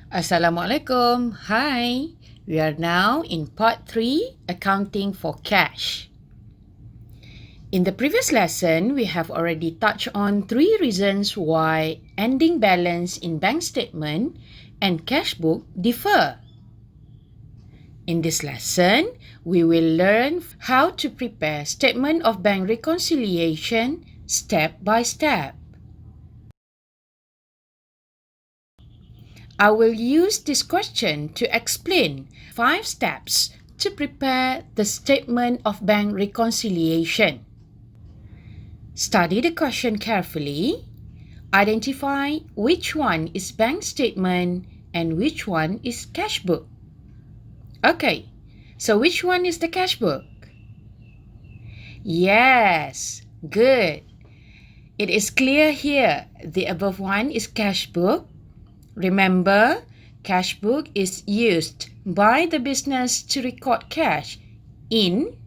Assalamualaikum. Hi. We are now in part 3, accounting for cash. In the previous lesson, we have already touched on 3 reasons why ending balance in bank statement and cash book differ. In this lesson, we will learn how to prepare statement of bank reconciliation step by step. I will use this question to explain 5 steps to prepare the statement of bank reconciliation. Study the question carefully. Identify which one is bank statement and which one is cash book. Okay, so which one is the cash book? Yes, good. It is clear here. The above one is cash book. Remember, cash book is used by the business to record cash in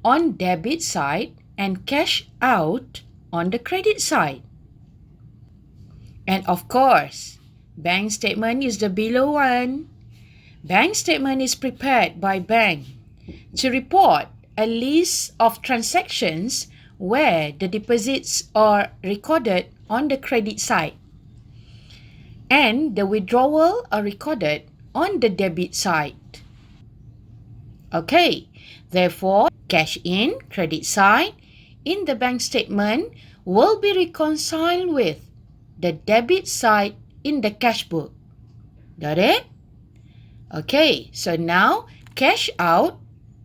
on debit side and cash out on the credit side. And of course, bank statement is the below one. Bank statement is prepared by bank to report a list of transactions where the deposits are recorded on the credit side and the withdrawal are recorded on the debit side. Okay, therefore, cash in, credit side, in the bank statement will be reconciled with the debit side in the cash book. Got it? Okay, so now cash out,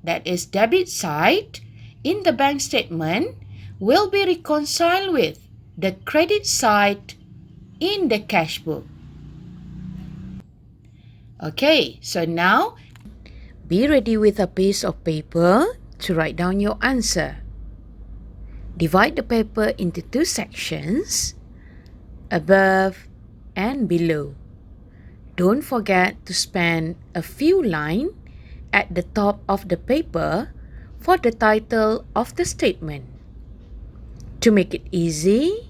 that is debit side, in the bank statement will be reconciled with the credit side in the cash book. Okay, so now be ready with a piece of paper to write down your answer. Divide the paper into 2 sections, above and below. Don't forget to spend a few lines at the top of the paper for the title of the statement. To make it easy,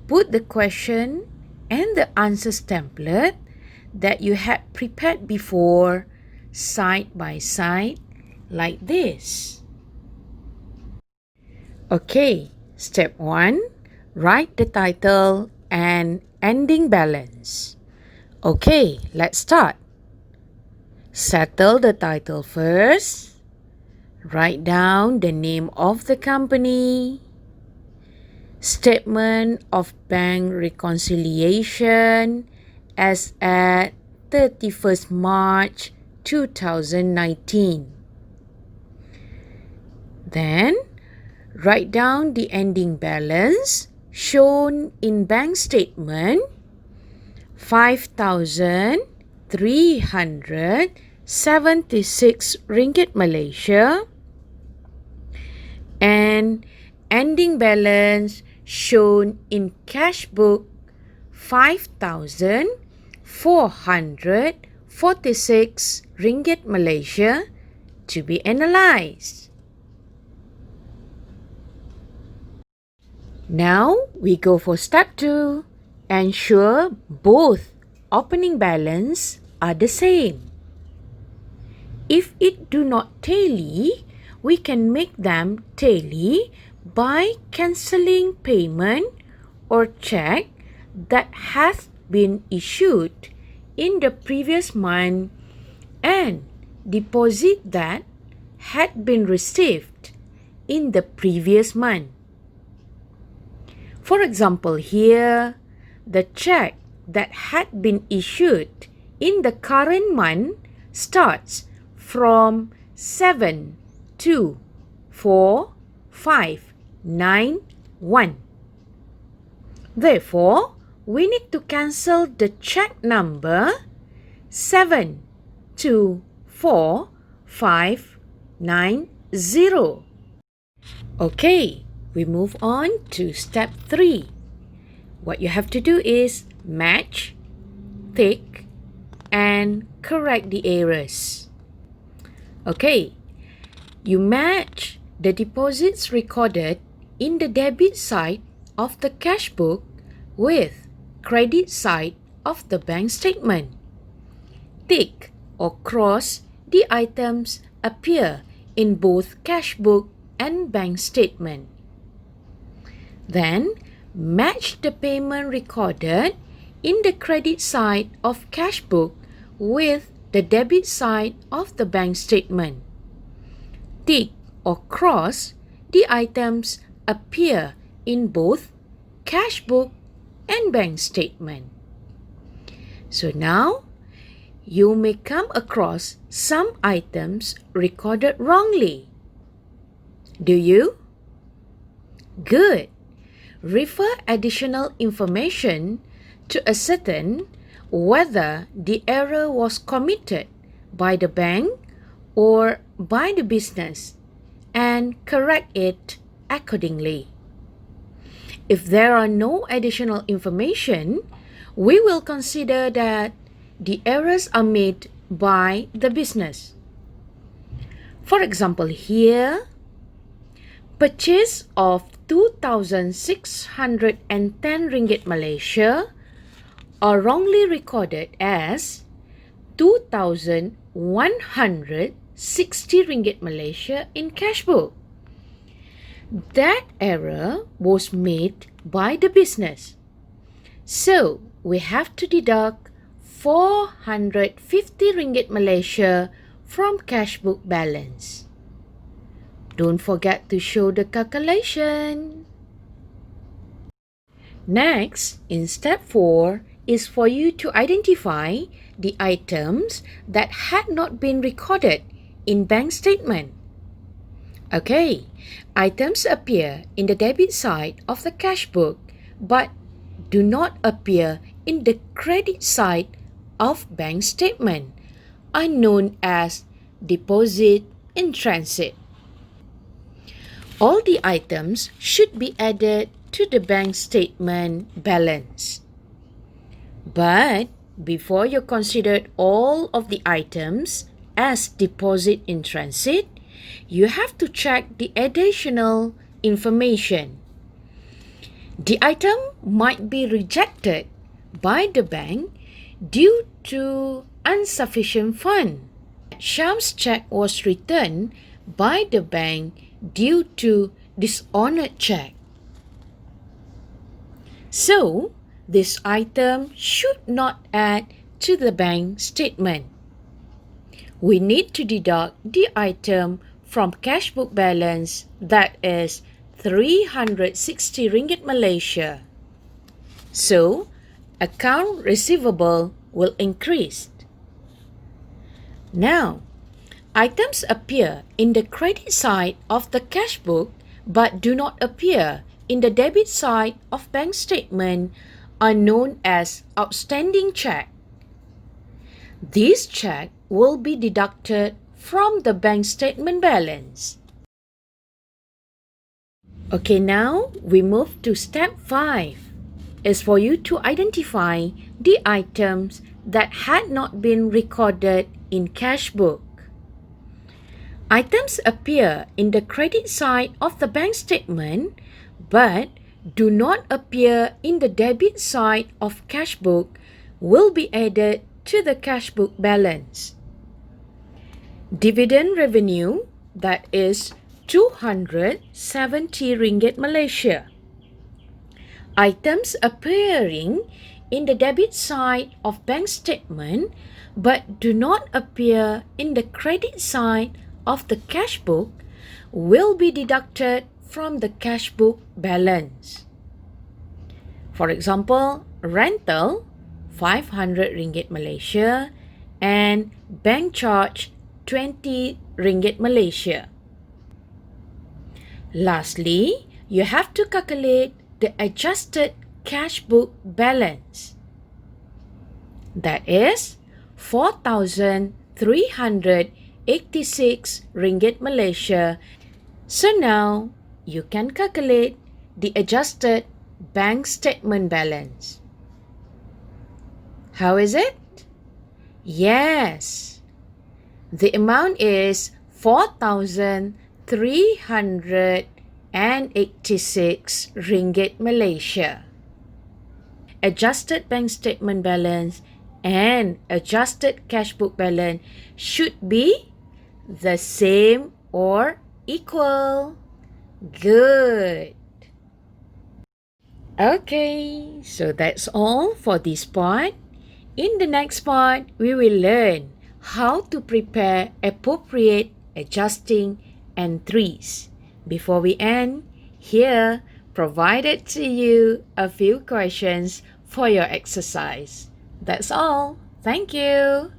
put the question and the answers template that you had prepared before side by side like this. Okay, step 1, write the title and ending balance. Okay, let's start. Settle the title first. Write down the name of the company. Statement of bank reconciliation as at 31st March 2019. Then, write down the ending balance shown in bank statement 5,376 ringgit Malaysia and ending balance shown in cash book 5,446 ringgit Malaysia to be analysed. Now we go for step 2. Ensure both opening balance are the same. If it do not tally, we can make them tally by cancelling payment or check that has been issued in the previous month and deposit that had been received in the previous month. For example, here, the check that had been issued in the current month starts from 724,591. Therefore, we need to cancel the check number 724,590. Okay, we move on to step 3. What you have to do is match, tick, and correct the errors. Okay, you match the deposits recorded in the debit side of the cash book with credit side of the bank statement. Tick or cross the items appear in both cash book and bank statement. Then, match the payment recorded in the credit side of cash book with the debit side of the bank statement. Tick or cross the items appear in both cash book and bank statement. So now, you may come across some items recorded wrongly. Do you? Good. Refer additional information to ascertain whether the error was committed by the bank or by the business and correct it accordingly. If there are no additional information, we will consider that the errors are made by the business. For example, here, purchase of 2,610 ringgit Malaysia are wrongly recorded as 2,160 ringgit Malaysia in cash book. That error was made by the business. So, we have to deduct 450 ringgit Malaysia from cash book balance. Don't forget to show the calculation. Next, in step 4, is for you to identify the items that had not been recorded in bank statement. Okay, items appear in the debit side of the cash book but do not appear in the credit side of bank statement are known as deposit in transit. All the items should be added to the bank statement balance. But before you consider all of the items as deposit in transit, you have to check the additional information. The item might be rejected by the bank due to insufficient fund. Syam's check was returned by the bank due to dishonored check. So, this item should not add to the bank statement. We need to deduct the item from cash book balance, that is 360 ringgit Malaysia. So, account receivable will increase. Now, items appear in the credit side of the cash book but do not appear in the debit side of bank statement are known as outstanding check. This check will be deducted from the bank statement balance. Okay, now we move to step 5. Is for you to identify the items that had not been recorded in cash book. Items appear in the credit side of the bank statement but do not appear in the debit side of cash book will be added to the cash book balance. Dividend revenue, that is 270 ringgit Malaysia. Items appearing in the debit side of bank statement but do not appear in the credit side of the cash book will be deducted from the cash book balance. For example, rental 500 ringgit Malaysia and bank charge 20 ringgit Malaysia. Lastly, you have to calculate the adjusted cash book balance. That is 4,386 ringgit Malaysia. So now, you can calculate the adjusted bank statement balance. How is it? Yes. The amount is 4,386 ringgit Malaysia. Adjusted bank statement balance and adjusted cash book balance should be the same or equal. Good. Okay, so that's all for this part. In the next part, we will learn how to prepare appropriate adjusting entries. Before we end, here provided to you a few questions for your exercise. That's all. Thank you.